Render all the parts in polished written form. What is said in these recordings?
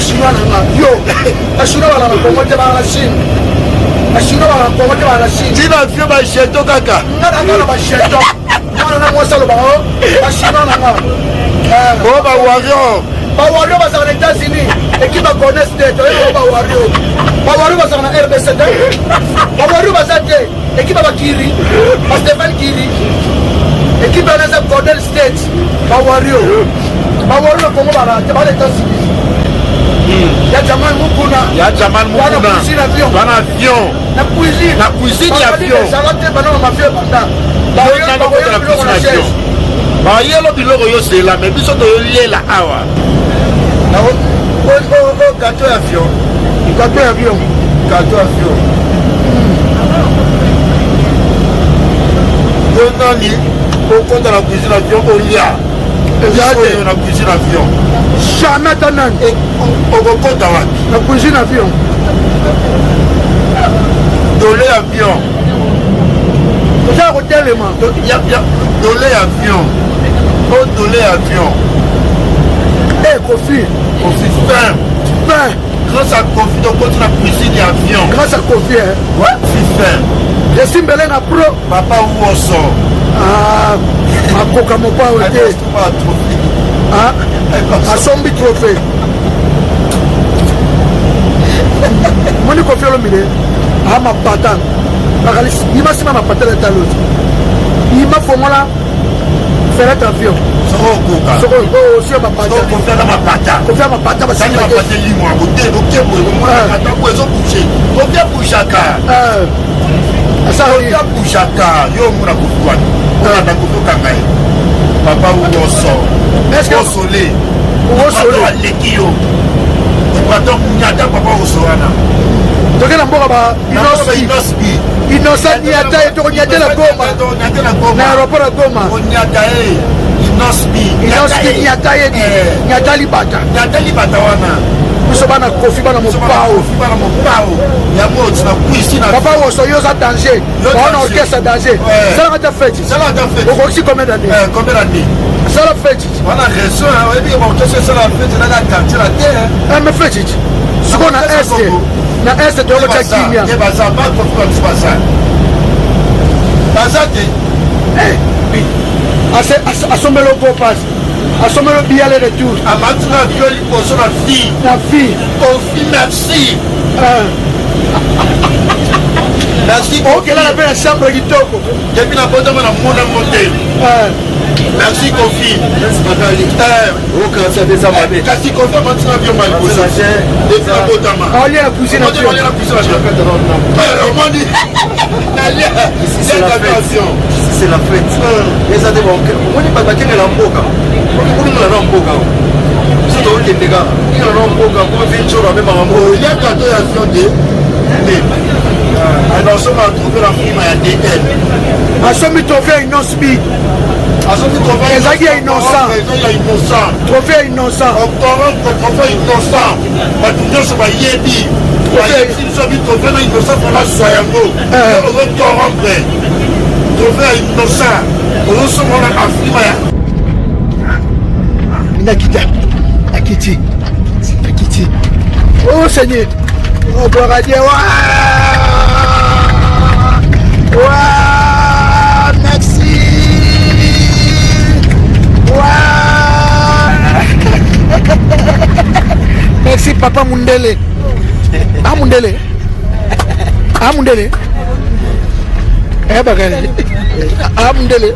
chinois yo chinois bana Congo te bana Chine chinois bana Congo te bana Chine tina avion ba jeto kaka na ba jeto na moi ça le ba chinois na oh ba warrior basa na États-Unis équipe à connaître tête ba warrior basa na RBC ba warrior basa te équipe à Kiri ba Stéphane Kiri équipe à la Golden State ba warrior Congo bana te ba États-Unis ya Jamal Mukuna bana avion na cuisine ya avion salate bana mafia banda ba avion ba yelo biloko yo c'est la mais biso to lela awa na gâteau avion nani okonda na cuisine avion olia na cuisine avion jamais tanan okokota wapi na cuisine avion dole avion toza kotelema dole avion dole avion Kofi fin grâce à Kofi donc on a cuisine avion grâce à Kofi ouais fin je suis belé na pro papa Woso akoka mopa ote asombi trophée moni Kofi olomine mapata ima sima mapata la talote ima fongola ferret avion soko mapata basali mapata limwa bote okebo mapata ko ezo boucher okya bouchaka asa okya bouchaka yo muna kufuwa ona ndakutoka ngai papa Woso lekio pardon nyata papa Woso wana tokena mboka ba innocent nyata to nyata la Goma na aéroport ya Goma nyata nyata libata wana biso bana Kofi bana mopao ya moti na cuisine papa Woso yo za danger on orchestre danger ça va te fête okoki combien d'années ça la fête wana raison on dit que orchestre ça la fête na quartier la terre mais fête siko na est to ko kimia e baza ba ko kwa tsasa bazate asomelo go pass asomelo bien le retour amatuna violi poso na fille Kofi merci merci ok là la belle chambre kitoko depuis na botama na mona modèle merci Kofi kasi Kofi amatuna violi mal poso depuis na botama allez la cuisine c'est la fête les adé bon on est pas baquer la mboka on est la mboka c'est tout le dégâts il a la mboka pour faire chose même en mboka il y a gâteau ya fionde alors ça va trouver la fille à DL asomi trophée innocent asomi trophée innocent trophée innocent encore trophée innocent ba tout ça va yebi trophée na innocent pour la soyango on corrompre trophée innocent on se mona afrima ya akiti oh Seigneur oh gloire à Dieu merci merci papa Mundele Mundele bakali Mundele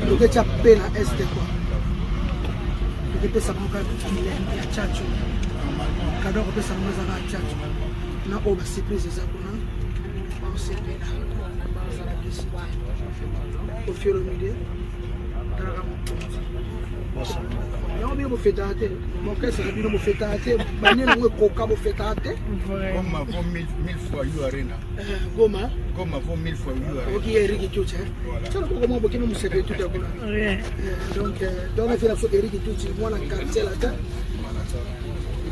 toketia pe na este kwa tokepesa moka ya chacho kado kopesa ngo ezaka ya chacho na oyo basurprise eza kuna baosepela bazala deside ofiolo mide talaka mokonzi yango bino bofetaka te mokese na bino bofetaka te banie nango ekoka bofetaka te Goma vaut 1000 fois you arena. Goma Vaut 1000 fois you arena. Ok, Eric Tucci. Tu vois comment beaucoup nous secret tout à coup. Donc on a fait la photo Eric Tucci, moi la quartier là.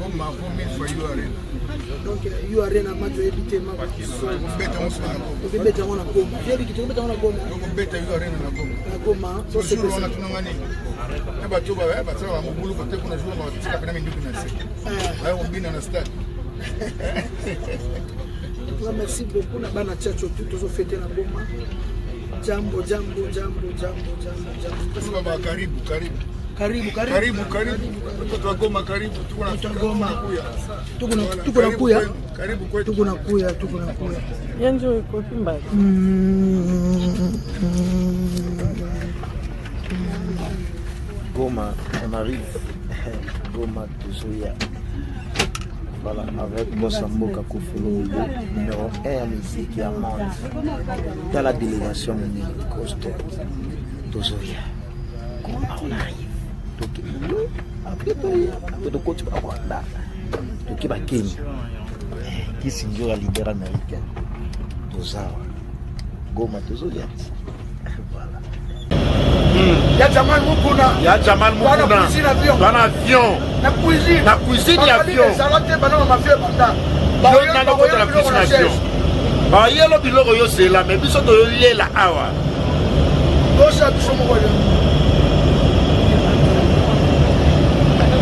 Goma vaut 1000 fois You Arena. Donc You Arena match éviter ma Beta on se na Goma. on beta on na Goma. J'ai dit que tu beta on na Goma. Donc beta You Arena na Goma. Na Goma, so c'est Toujours on a tunanga ni. Na ba toba ba tsala ba mobulu ko te kuna jour ba tsika pena minduku na se. Ayo mbina na stade. Merci beaucoup na bana tchatcho tout toujours fêter na Goma. Jambo. Sasa ba karibu. Karibu. Mtoto wa Goma karibu. Tuko na Goma. Tuko na kuya. Yanjo iko pimba. Goma, on arrive. Goma, Tozoya. Voilà, avec Mossamboka Koufoulo, numéro 1 à musique à monde. Dans la délégation Costo, Tozoya. Goma, on arrive. Après, de quoi tu vas voir là? Tu vas Kenya. Qui signe la leader américain? Tozawa. Goma, Tozoya. Voilà. Ya Jamal Mukuna. Dans l'avion. Na cuisine avion. Salate banana mafia banda. Yo na la cuisine avion. Ba yelo biloko yo c'est là mais biso to yo lela awa. Dosa bisomo ko yo.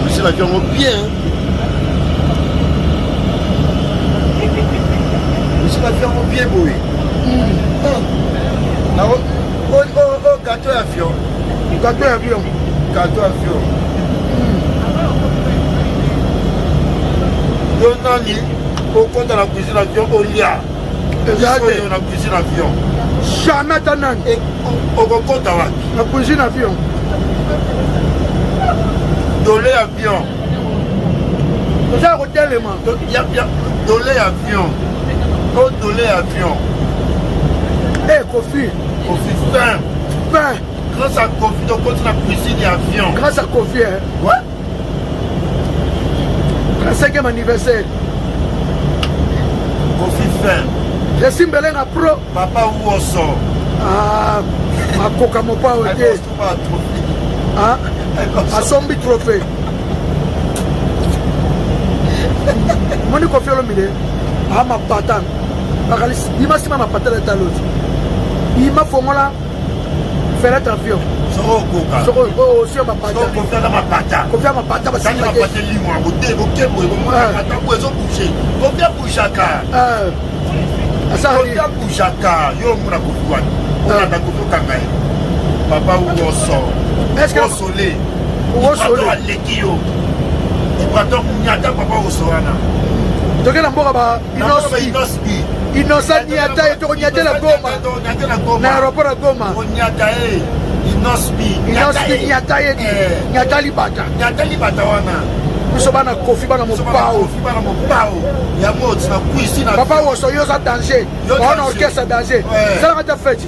Cuisine avion bien. Cuisine avion bien boy. Na gâteau avion. Nani au compte de la cuisine avion au lia. La cuisine avion. Jamais tanan. Et au compte la cuisine avion. Dolé avion. Vous avez hôtel Dolé avion. Oh dolé avion. Eh Kofi. Kofi fin. Grâce à Kofi, donc continue la cuisine avion. Grâce à Kofi, hein? Ouais. 35e anniversaire. Kofi fin. Le Simbelen a pro. Papa Ouosso. Ah, ma coca mon pas au thé. Ah, à Sombi trophée. Mon Kofi le mide. Ah, ma patane. Il m'a ma patane est à l'autre. Il m'a formé faire avion. Aussi ma patane. Confia ma patane. Ça n'a pas de limon. Vous Papa Ouosso. Est-ce que Soleil Lekio Papa Ouossoana. Donc la mboka ba Innocent Niata et Tonyata la Goma. Na aéroport à Goma. Onyata Inospi Niata et Niata Libata. Niata Libata wana. Nous sommes na Kofi bana mo pao. Ya moti na cuisine. Papa Ouosso yo ça danger. On orchestre danger. Ça la fête.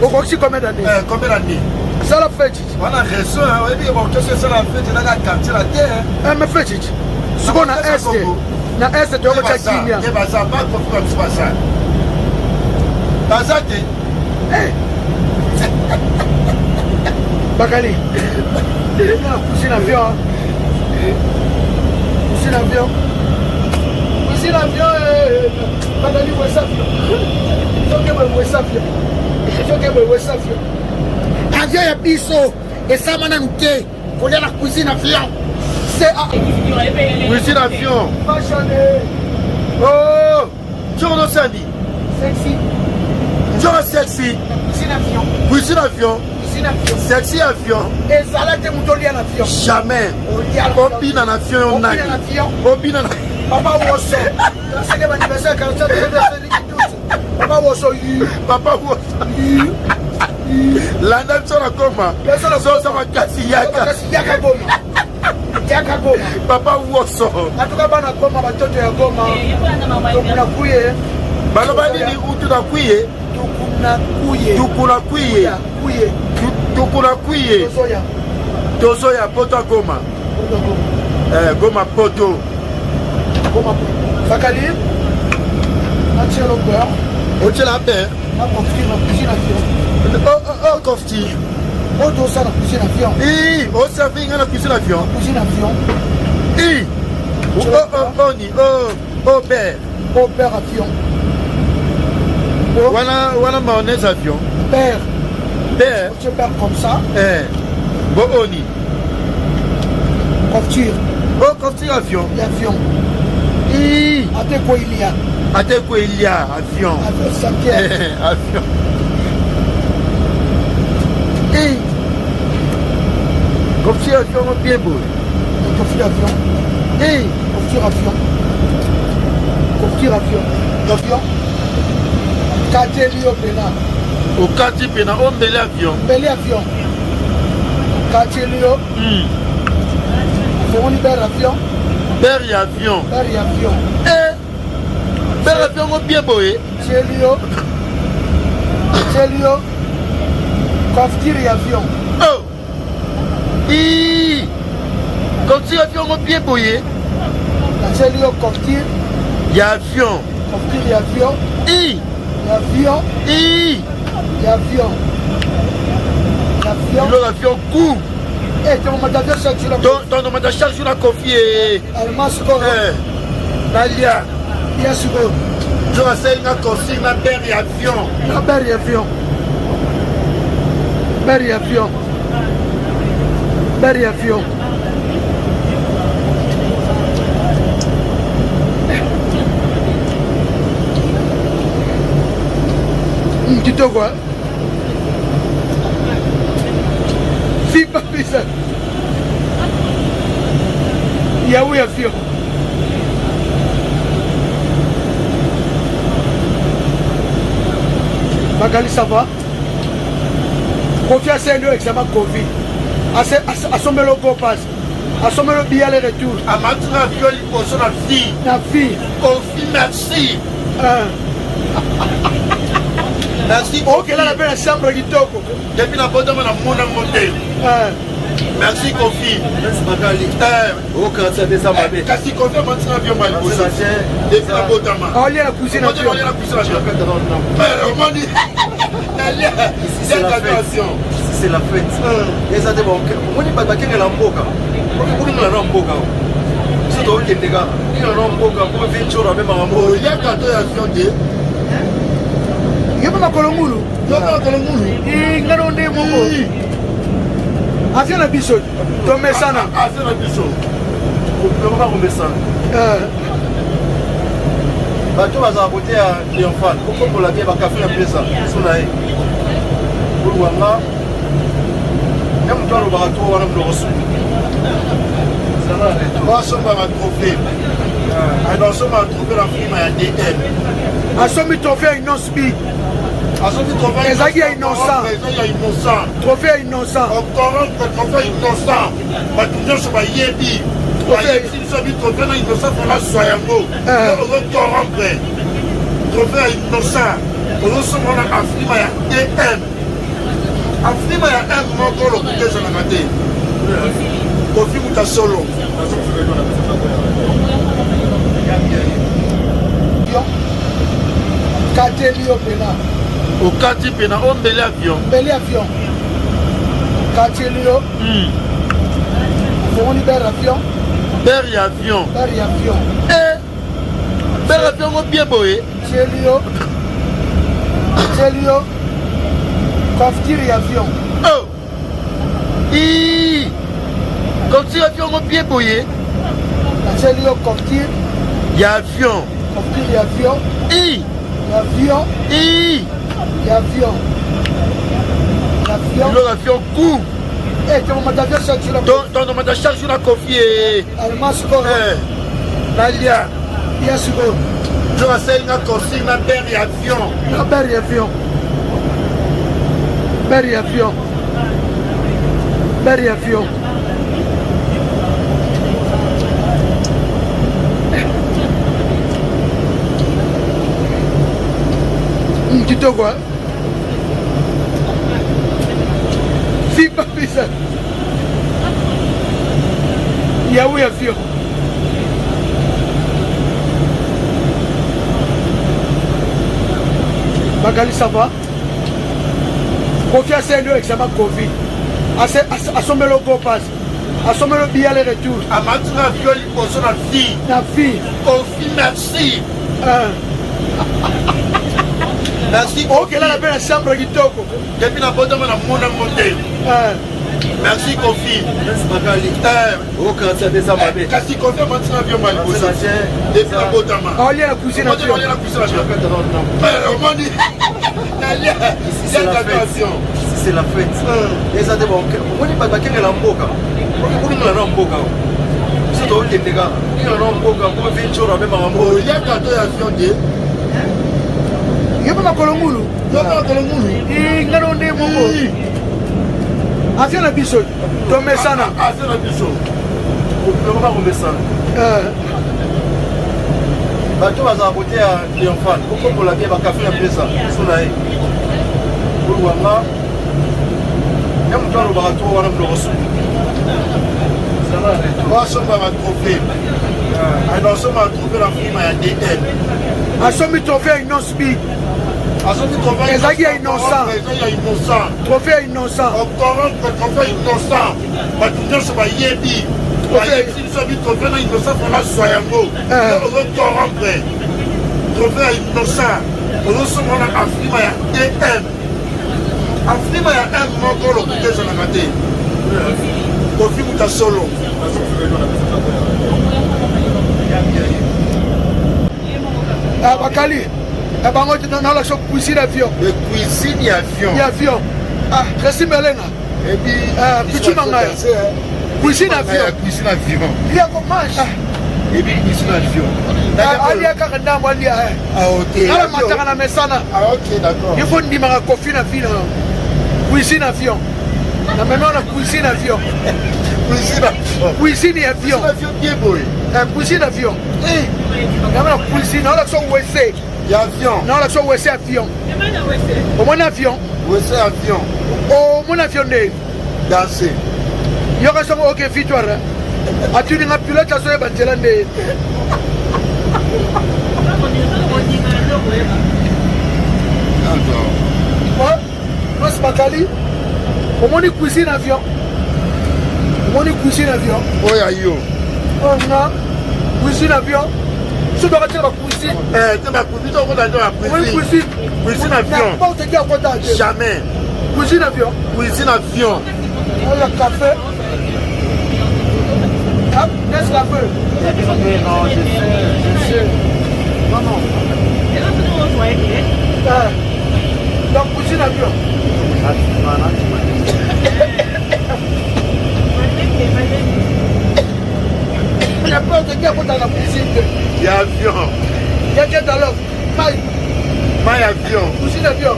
Au Roxy combien d'années? Combien d'années? Ça la fête. Voilà raison, on dit bon que c'est ça la fête dans la quartier la terre. Mais fête. Ce qu'on a est na est de Rocha Kenya. Et bah ça pas comme ça. Bazate. Bakali. Cuisine avion. Bakali Wesafio. Avion ya biso esama na nte kolia na cuisine avion. C'est cuisine avion. Oh, Jono Sandy. Sexy. Jono sexy. Cuisine avion. Sexy avion. Et salade mutoli en avion. Jamais. Opine en avion on a. Opine en Papa Ouosso. C'est que l'anniversaire 47 Papa Ouosso. Papa Ouosso. La nation na Goma. Ça va casser Yaka Goma. Papa Ouosso. En tout cas bana Goma batoto ya Goma. Tukuna kuye. Baloba nini utuna kuye? Tukuna kuye. Tozoya poto Goma. Goma poto. Bakali. Atier le beurre. Otier la paix. Ma cuisine avion. Oh, Kofti. Oh, tout ça, la cuisine avion. Oh, ça fait une cuisine avion. Cuisine avion. père. Au père avion. Voilà mayonnaise avion. Père. Père. Tu pères comme ça. Bon, oni. Couture. Oh, couture avion. L'avion. Ate quoi il y a? Ate quoi il y a? Avion. Avion, ça tient. Avion. Couture avion, bien beau. Couture avion. Couture avion. Couture avion. Avion. Quartier Lio Pena. Au quartier Pena, on bel avion. Bel avion. Quartier Lio. On libère avion. Père et avion. Père et avion. Père et avion, on bien beau. C'est Lio. C'est Lio. Couture et avion. Oh. Couture avion, on bien beau. C'est Lio couture. Il y a avion. Couture et avion. L'avion. L'avion. L'avion. L'avion court. Ton nom chaque jour. Ton nom chaque jour à confier. Almasco. Nalia. Bien sûr. Je vais essayer de construire ma père et avion. La père et avion. Père et avion. Père et avion. Tu te vois? Si pas ça. Il y a où avion? Magali, ça va? Confiance à nous, examen Covid. À son mélo go passe. À son mélo billet aller retour. À ma avion, il pose la fille. La fille. Oh, fille, merci. Merci. Ok, là, la belle chambre qui toque. Depuis la bonne dame, on a monté. Merci, Kofi. Merci, Magali. Oh, quand ça descend, ma bête. Kasi Kofi, on a avion, ma bête. Depuis la bonne dame. On lit la cuisine. On lit la cuisine. On dit. Ici, c'est la fête. Ici, c'est la fête. Et ça, c'est bon. On dit pas que c'est la mboka. On dit que c'est la mboka. C'est toi qui es dégâts. Il y a un mboka. Pour faire une chose, même à mboka. Il y a 14 avions. Il y a pas de colomboulou. Il y a pas de colomboulou. Il y a un démon. Avion na biso. Tomé ça na. Avion na biso. On va remettre ça. Bato baza côté à Triomphal. Pourquoi pour la guerre va café un peu ça. Sonae. Pour wanga. Même toi le barato on a le reçu. Ça va aller. On va sommer un trophée. On sommer un trophée la firme à DN. A somi trophée innocent. Ezaki ya innocent. Trophée innocent. Encore trophée innocent. Bato nyonso bayebi. Bayebi biso bi trophée na innocent pour la soyango. On corrompre. Trophée innocent. On sommer na Afrima ya DN. Afrima ya un moko lo kuteza na kate. Kofi muta solo. Quartier Lio Pena. Au quartier Pena, on bel avion. Bel avion. Quartier Lio. On libère avion. Père et avion. Père et avion. Père et avion, on bien beau. C'est Lio. C'est Lio. Couture et avion. Oh. Couture avion, on bien beau. C'est Lio couture. Il y a avion. Couture et avion. L'avion. L'avion. L'avion. L'avion court. Ton nom chaque jour. Ton nom chaque jour à confier. Almasco. Nalia. Bien sûr. Je vais essayer de construire ma père et avion. La père et avion. Père et avion. Père et avion. Tu te vois? Si pas ça. Il y a où avion? Magali, ça va? Confiance à nous, examen Covid. À son mélo go passe. asombi le billet aller retour amati na avion liboso na fille na fille Kofi merci merci okelala mpe na chambre kitoko depuis na botama na mona motel merci Kofi kasi Kofi amati na avion ma liboso depuis na botama aolia na cuisine avion omoni c'est la fête eza te omoni bato bakengela mboka olingola na mboka soto okende kaka okengela na mboka po vincoro amemaka mboka oyaka to ya avion te yo mpe makolo ngulu ngano nde moko avion na biso tomesana avion na biso okoma komesana bato bazala koteya triomphale kokombola te bakafe na pesa so na ye olwanga ya moto alobaka to wana biloko suku basomba batrophée basomba batrophée na filma ya dn asombi trophée ya innocent asombi trophée ezalaki ya innocent ya innocent trophée ya innocent ocorrompre trophée innocent bato nyonso bayebi bayebisi biso bi trophée na innocent fona zwa yango ozocorrompre trophée ya innocent ozosomba na afrima ya dm afrima ya m moko lokuta ezalaka te Kofi muta solo bakali bango nalakisa cuisine avion cuisine ya avion ya avion resi melenga pichu mangaya cuisine avion cuisine avion lia komage ebi cuisine avion alia kaka ndambo alia ala mataka na mesana il faut ndimaka kofi na vino cuisine avion na meme wana cuisine avion cuisine avion cuisine avion namana cuisine naolakisa wese ya avion naolakisa wese avion omoni avion wese avion omoni avion nde danse yoka songo oke victoire atuninga pilote azoyeba nzela nde Mas Bakali omoni cuisine avion oya yo nga cuisine avion so doka tela cuisine te bacuisine okota nde bacuisine cuisine avion oteki akota jamais cuisine avion oya café Nescafé non je sais non donc cuisine avion il a peur de dire qu'on a la cuisine il y a avion il y a quelqu'un alors maille avion cuisine avion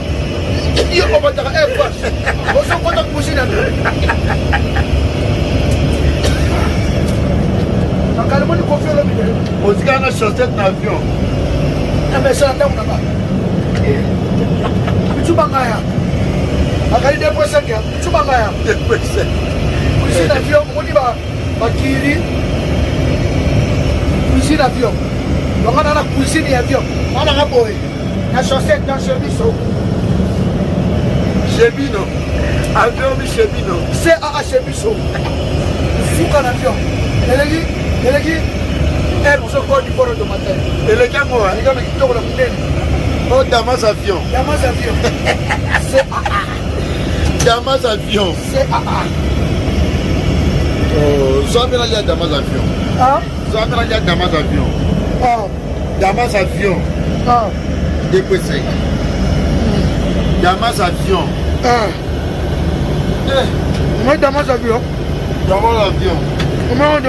il y a un air force on s'en compte de cuisine avion quand le monde confie le milieu on dit qu'il y a une chaussette d'avion mais c'est la terre on a pas tu vas ngaya akali deposa kia tu vas ngaya cuisine avion on dit bakiri cuisine avion donc on a la cuisine avion on a la boy la chaussette dans chebiso chebino avion mi chebino c'est à chebiso souka l'avion eleki air so ko di foro de matin eleki ngo il y a qui toko la munene oh Damas avion c'est Damas avion Zoamela ya Damas avion. Zoamela ya Damas avion. Damas avion. Déposé. Damas avion. Moi Damas avion. Damas avion. Comment on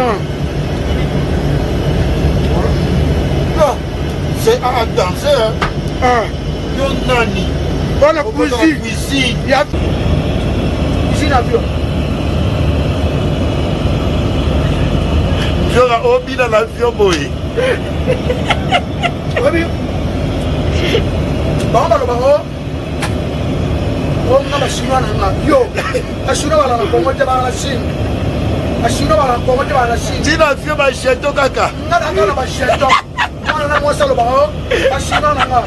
non, c'est à danser. Non nani. Bonne cuisine. Il y a cuisine avion. Jora obi dans l'avion boy. Oui. Bon bah on a la chinois là. Yo, la chinois là, comment tu vas la Chine? La chinois là, comment tu vas la Chine? Dis l'avion va cheto kaka. Non, va cheto. On a moi ça le baro. La chinois là.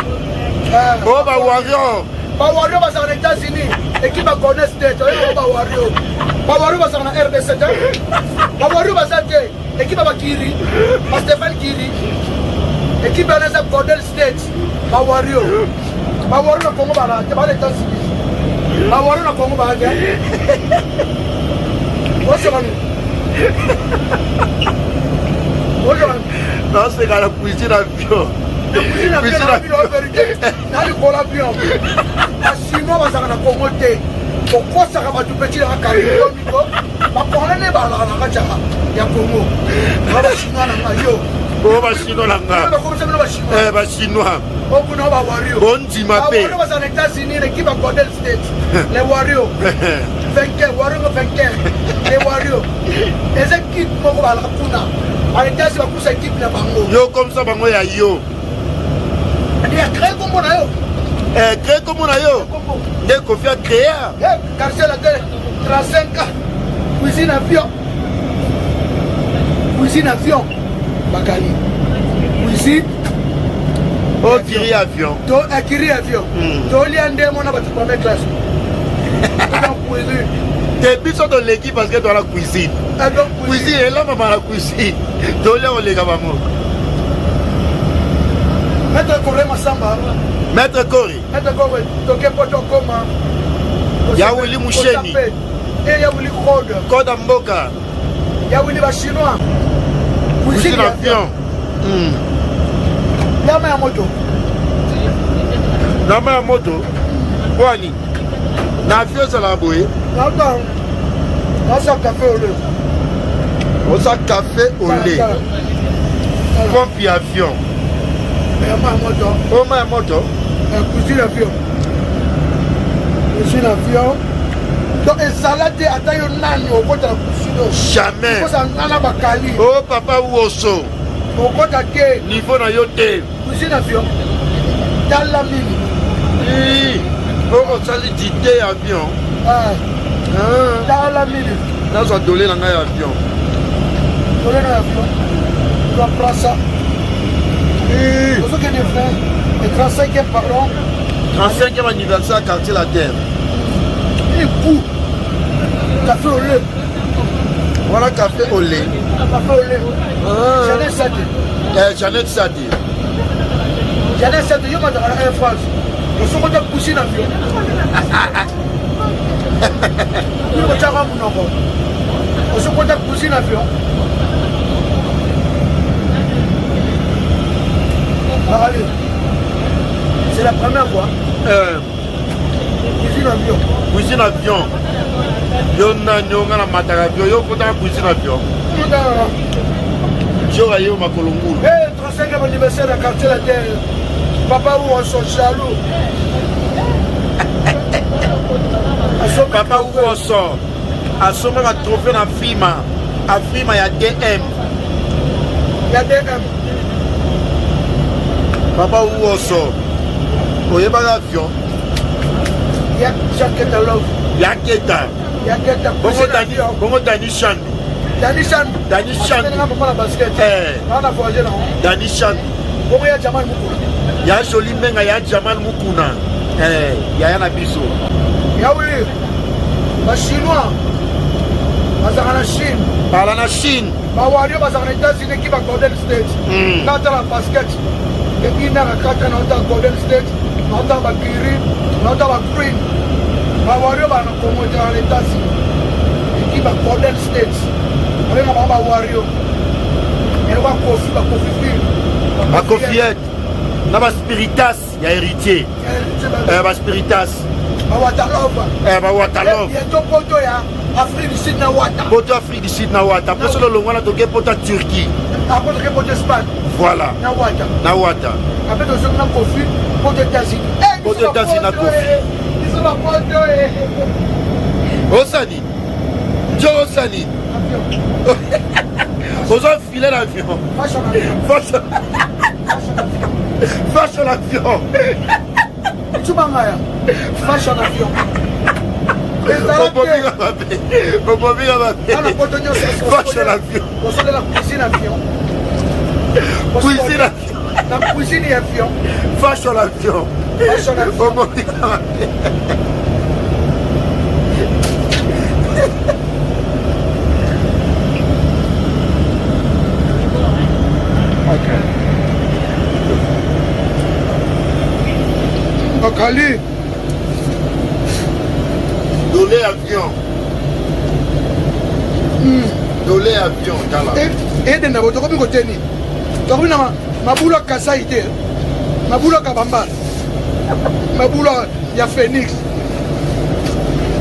Oh bah warrior. Bah warrior va aux États-Unis. équipe à Golden State Bawario Bawario va na RDC Bawario va équipe à Kiri Stéphane Kiri équipe à Golden State Bawario Bawario na Congo bala te bala États-Unis Bawario na Congo bala non c'est quand la cuisine d'avion nali kola bien asino bazaka na Congo te okosaka bato peti na kalimiko bakola ne balaka na katiaka ya Congo babasinois na nga yo bashinois na nga bashinois okuna bawario bondima mpe bazaka na États-Unis l'équipe à Golden State les Warriors vainqueur Warriors vainqueur les Warriors les équipes moko balaka kuna États-Unis bakusa équipe na bango yo comme ça bango ya yo il a créé comme na yo créé comme na yo nde Kofi a créé quartier la télé 35 ans cuisine avion bakali cuisine kiri avion kiri avion tolia ndemo na bato première classe te biso to leki parce que to la cuisine cuisine ela mama la cuisine tolia oleka bango Maître Coré Massamba Maître Coré toke poto koma ya Willy Musheni et ya Willy Koda Mboka ya Willy ba chinois cuisine avion Nama ya moto kwani na avion za la boye nasa café au lait osa café au lait pompe avion Oma ya moto cuisine avion donc ezalade ata yo nani okota na cuisine jamais kosa ngana bakali oh papa woso okota te niveau na yo te cuisine avion tala mini osali dite avion tala mini nazwa dole na ngai avion dole na avion dois ça Aujourd'hui, les frères, le 35e pardon. 35e anniversaire à Quartier La Terre. Et coup, café au lait. Voilà café au lait. Café au lait. Jeannette Sade. Jeannette Sade. Jeannette Sade, je m'attends à Air France. Je suis content de pousser l'avion. Je suis content de pousser l'avion. Allez, c'est la première fois. Cuisine avion. Cuisine avion. Yo na nyonga na mataka avion. Yo kota cuisine avion. Yo ayo makolongulu. 35e anniversaire de Quartier La Terre. Papa où on sont jaloux. Papa où on sort. Asoma va trophée na Frima. A Frima ya DM. Il y a DM. Papa où on sort. Oyeba l'avion. Il y a Jacques Love. Yaketa. Yaketa. Bongo Dani Chandu. Dani Chandu. Dani Chandu. Dani Chandu. Bongo ya Jamal Mukuna. Ya joli menga ya Jamal Mukuna. Ya na biso. Ya oui. Ba chinois. Bazaka na Chine. Bala na Chine. Ba wario bazaka na États-Unis qui va Golden State. Kata la basket. Et puis na kata na Golden State. Na ba Kiri. Na ba Green. Ba wario ba na Congo na États-Unis. Qui va Golden State. On va ba wario. Et on va Kofi ba Kofi. Ba Kofiette. Na ba Spiritas ya héritier. Ba Spiritas. Ba Watalova. Ba Watalova. Bientôt poto ya Afrique du Sud na Wata. Poto Afrique du Sud na Wata. Après ça le longwana toke poto Turquie. Après toke poto Espagne. Voilà. Na Wata. Na Wata. Après to na Kofi poto États-Unis. Poto États-Unis na Kofi. Ils sont la poto. Osani. Joe Osani. Osa filer l'avion. Fashion l'avion. Tubangaya. Fashion avion. Fashion avion. Cuisine avion. Cuisine avion. La cuisine avion. Fashion avion. Fashion avion. Dolé avion. Dolé avion, Tala. Et d'un d'abord, tu as vu côté ni. Tu as vu ma boule à Kasaïté. Ma boule à Kabamba. Ma boule à Phoenix.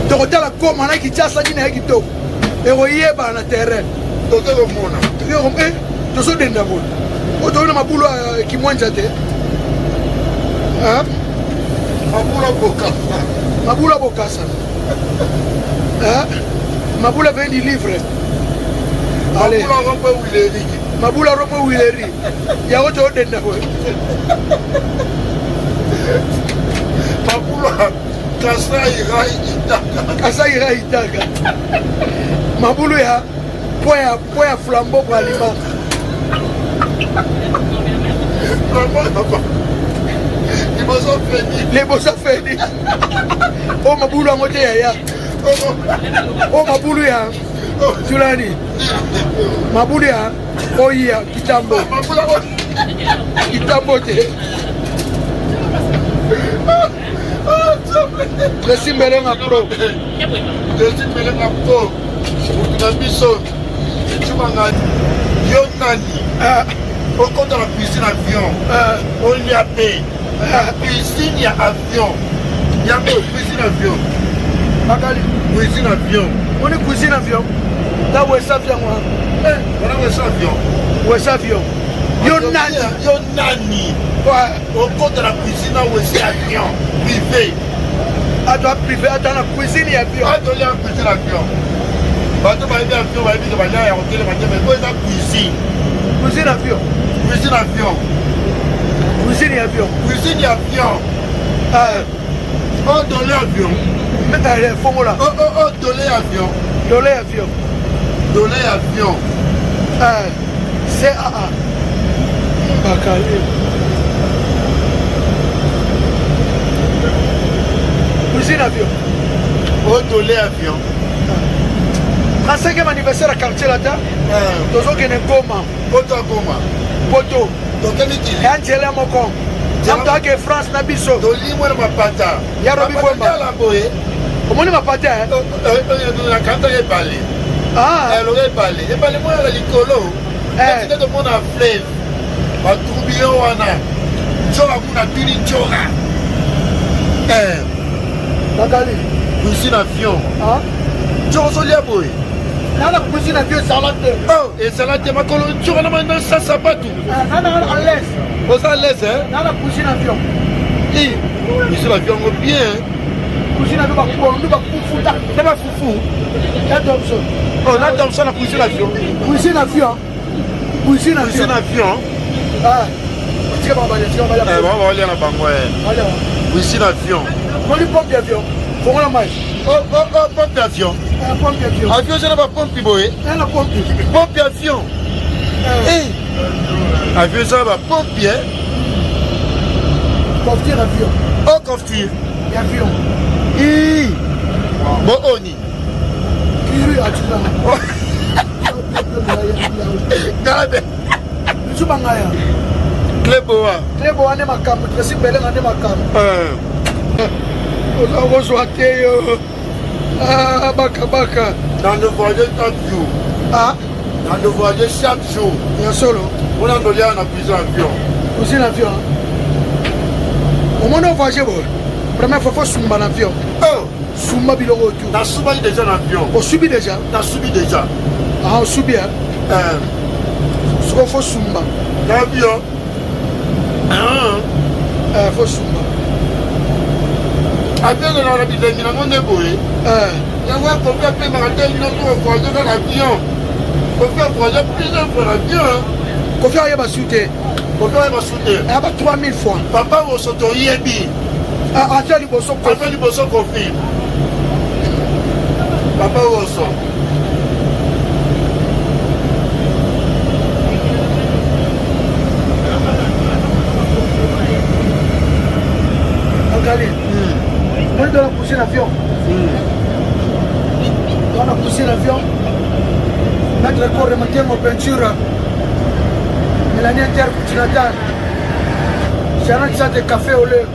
Tu as la com, on a qui tient ça qui n'est pas tout. Et on y est dans le terrain. Tu as vu mon nom. Tu as vu tu as vu d'abord. Tu as vu ma boule qui mange à terre. Hein? Ma boule à Bokassa. Ma boule à Bokassa. Hein? Ma boule vient du livre. Allez. Ma boule à Rompe Willeri. Ma boule à Rompe Willeri. Il y a autre chose d'abord. Ma boule à Kasaïra Itaka. Kasaïra Itaka. Ma boule à point à flambeau pour aliment. Les bossa Phoenix. Oh ma boule à moitié ya. Oh ma boule ya. Tu l'as dit. Ma boule ya. Oh ya Kitambo. Kitambo te. Le simbele na pro. Le simbele na pro. Na biso. Tu m'as dit. Yo nani. Au compte de la cuisine avion. On lui a payé. Cuisine, il y a avion. Il y a cuisine avion. Magali. Cuisine avion. On est cuisine avion. Là où est-ce avion? On a où est-ce avion? Où est-ce avion? Yo nani. Yo nani. Au compte de la cuisine, où est-ce avion? Privé. À toi privé, à la cuisine, il y a avion. À toi, il y a cuisine avion. Bateau, il y a avion, il y a avion, il y a hôtel, mais où est la cuisine? Cuisine avion. Cuisine avion. Cuisine et avion. Cuisine et avion. Oh, dolé avion. Fongola. Oh, dolé avion. Dolé avion. Dolé avion. CAA. Bakali. Cuisine avion. Oh, dolé avion. 35e anniversaire à quartier là-dedans. Tozo Gene Goma. Poto Goma. Poto. Tokeniki. Angela Moko. Namta ke France na biso. Doli mwana mapata. Ya Robi Bomba. La boye. Omoni mapata hein? Na kanta ye balé. Elle aurait balé. Et balé moi la likolo. C'était de mon fleuve. Ba tourbillon wana. Tchoka kuna tuni tchoka. Bakali. Cuisine avion. Tchoka soli ya boye. Nana cuisine avion salade. Oh, et salade makolo tchoka na manda sa sapatu. Nana à l'aise. Vous à l'aise hein? Nana cuisine avion. Cuisine avion bien. Cuisine avion ba fufuta. C'est pas foufou. La Thompson. Oh, la Thompson la cuisine avion. Cuisine avion. Cuisine avion. Cuisine avion. Tu vas aller, on va aller à la banque. Cuisine avion. On dit pompe d'avion. Faut qu'on la mange. Oh, pompe d'avion. Pompe d'avion. Avion, c'est pas pompe, boy. La pompe. Pompe d'avion. Avion, ça va pompier. Coffre avion. Oh, coffre. Avion. Bon, on y. Kiri à Garde. Tu vas ngaya. Cléboa. Cléboa n'est ma cam. Tu sais belle n'est ma cam. On a reçu baka. Dans le voyage chaque jour. Dans le voyage chaque jour. Il y a solo. On a donné un cuisine avion. Cuisine avion. Au moment où on voyage, première fois, il faut soumer un avion. Oh! Souma biloko tout. T'as subi déjà l'avion. On subit déjà. T'as subi déjà. On subit hein. Ce qu'il faut souma. L'avion. Faut souma. Avion de la vie de mon éboué. Il y a un combien de matin une autre voyage dans l'avion. Faut faire voyager plusieurs fois l'avion. Faut faire un soutien. Faut faire un soutien. Il y a 3000 fois. Papa vous s'autoriser bien. Attends, il faut s'en faire. Attends, il faut s'en confier. Papa Rosso. Regardez. On est dans la poussée l'avion. Dans la poussée l'avion. Mettre le corps de matin en peinture. Mélanie intercontinentale. J'ai un sac de café au lait.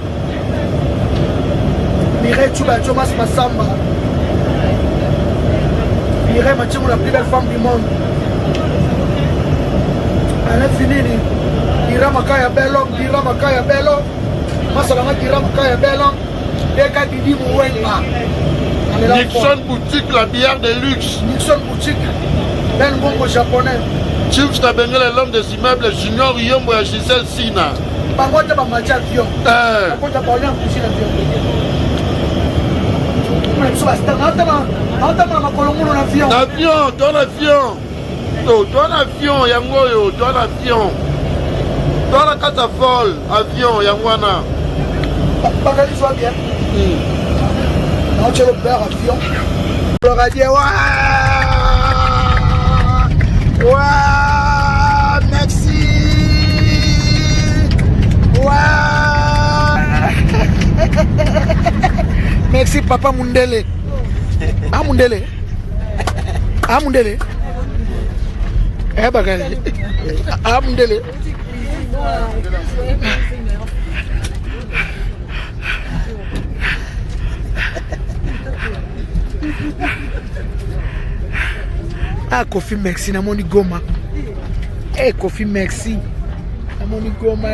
Mireille Tchouba Thomas Massamba. Mireille Mathieu, la plus belle femme du monde. Elle est finie. Ira Makaya Bello, Ira Makaya Bello. Masalama Ira Makaya Bello. Eka Didi Mouenga. Nixon Boutique, la bière de luxe. Nixon Boutique. Ben Bongo japonais. Chief Stabengel, l'homme des immeubles, Junior Yombo et Gisèle Sina. Bangote Bamacha avion. Bangote Bamacha avion. Avion, ton avion. Oh, ton avion, Yangoyo, ton avion. Dans la carte folle, avion, Yangwana. Bakali soit bien. Non, tu es le père avion. Le radier, ouah, merci. Ouah. Merci papa Mundele. Ah Mundele. Ah Mundele. Eh Bakali. Ah Mundele. Ah Kofi merci namoni goma. Eh Kofi merci. Namoni goma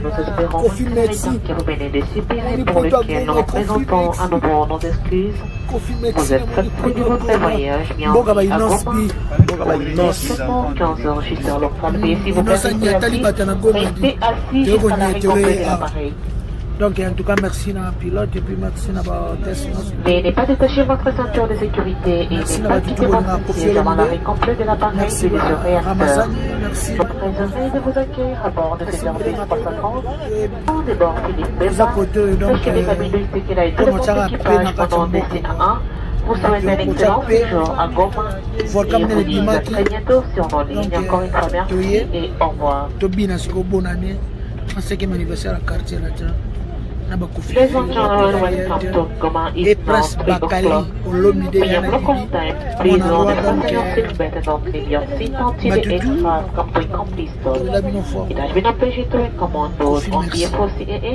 Nous espérons Kofi merci. que vous venez de subir pour lequel nous représentons à nouveau nos excuses. Kofi merci. Vous êtes satisfait de votre voyage bien Boga à Bainos Goma. bi. Boga Bainos. Seulement 15 enregistreurs leur prendre et si vous Inosa Nyatali Batana Goma. restez assis jusqu'à l'arrêt complet de l'appareil. Donc en tout cas merci na pilote et puis merci na ba test. Veuillez pas détacher votre ceinture de sécurité et Merci, ne pas quitter votre siège avant l'arrêt complet de l'appareil Merci et de ce réacteur. Ramazani, merci. Nous sommes très heureux de vous accueillir à bord de cette Airbus 330. On déborde Philippe Vous à Béba. côté donc Sachez les amis de ce qu'il a été de comment votre ça va, équipage Pena pendant Kachombo. DC1. Vous souhaitez un excellent séjour à Goma. Volcan Et vous dit à Dimaki. très bientôt sur nos lignes. Donc, Encore une fois, merci Toye. et au revoir. Tobina siko bonne année. En 5e anniversaire à quartier là. Ladies and gentlemen, welcome to Goma Et East Prince North 3 Bakali o'clock. Olomide We have local time. Please Mon load roi, and donc, fasten your seatbelt and don't leave your seat until the Matutu. aircraft come to a complete stop. It has been a pleasure to recommend those on behalf of CAA,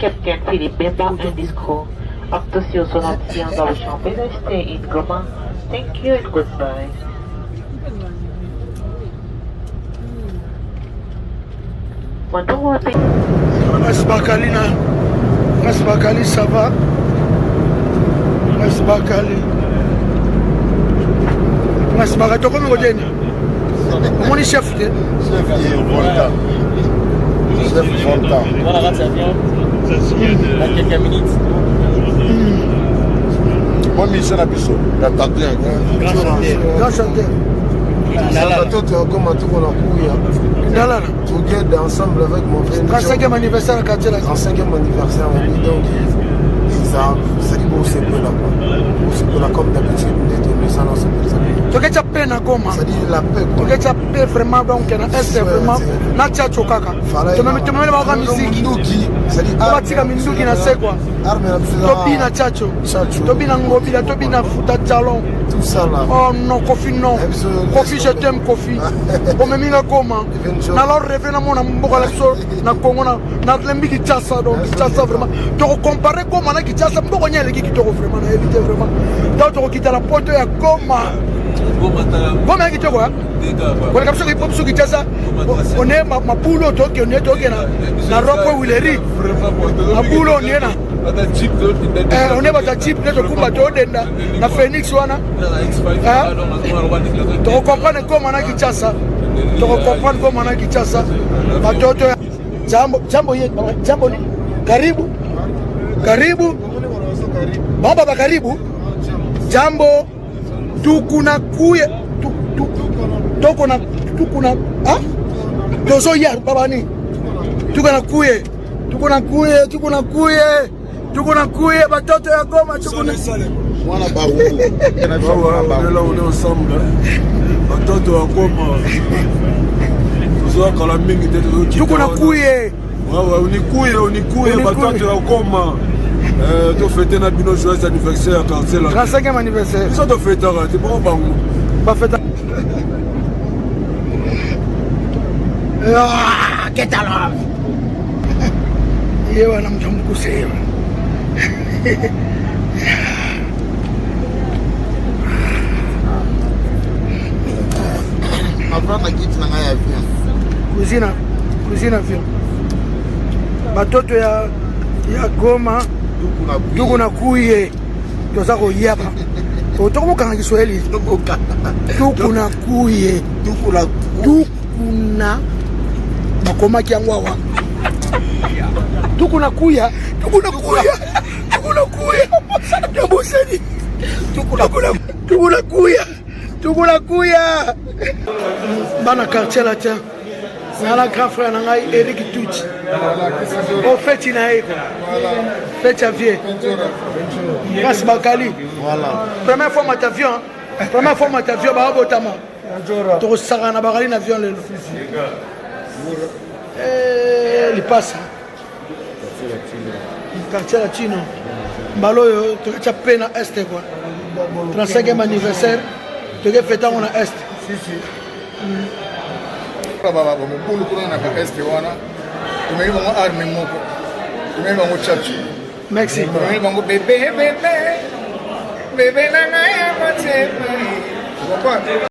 Captain Philip Bemba and his crew. After your sonati and our champagne, stay in Goma. Thank you and goodbye. Prince Bakali na Prince Bakali ça va. Prince Bakali. Prince Bakali to comme godeni. Mon chef de Chef Volta. Chef Volta. Voilà, raté avion. Dans quelques minutes. Moi, Michel Abisso. T'attendais un grand chanteur. Ndalala. Together ensemble avec mon frère. 35e anniversaire à quartier là. 35e anniversaire. Donc, ça dit bon, c'est peu là. C'est peu là comme d'habitude. Mais ça, non, c'est peu ça. Tu as peine à Goma. Ça dit la paix. Tu as paix vraiment donc na est vraiment na tchatcho kaka. Tu m'as pas musique. Ça dit ah tika minduki na sekwa. Tobi na tchatcho. Tobi na ngobila, tobi na futa talon. Tout ça là. Oh non, Kofi non. Kofi je t'aime Kofi. O memi na Goma. Na leur rêve na mona mboka la so na Congo na lembi ki tchasa donc tchasa vraiment. Tu comparer Goma na ki tchasa mboko nyele ki kitoko vraiment na éviter vraiment. Donc tu quitter la porte ya Goma. Goma ki toko. Kwa kabisa ki pop suki tchasa. On est ma poulo toki on est toki na ropo wileri. Ma poulo on est na. On est bata chip neto kumba to denda na Phoenix wana. Tu comprends comment na Kinshasa. Tu comprends comment na Kinshasa. Batoto jambo ni karibu. Karibu. Baba karibu. Jambo tukuna kuye tukuna ah dozo ya baba ni tukuna kuye batoto ya Goma tukuna Mwana Barou. Là, on est ensemble. Batoto ya Goma. Tuzoa kala mingi tete tukuna kuye. Ouais, unikuye batoto ya Goma. Tu fêtes na bino joyeux anniversaire à quartier là. 35e anniversaire. Ça doit fêter là, c'est bon bango. Pas fait. Ah, qu'est-ce alors? Yeye anamjamkuse. cuisine avion batoto ya Goma tuku na kuye toza koyaba otokokanga Kiswahili tuku na kuye tukuna bakomaki yango awa tukuna kuya nabosani tukuna kuya bana quartier latin nala grand frère na ngai Eric Tuti o feti na eko feti à vie grâce Bakali première fois m'avion ba botama to saka na Bakali na avion lelo li passa quartier latino mbalo to ka pena este quoi 35e anniversaire to ke feta on a est baba mokulu kuna na ka este wana tumei bango arme moko tumei bango chachi merci tumei bango bebe na ngaya matema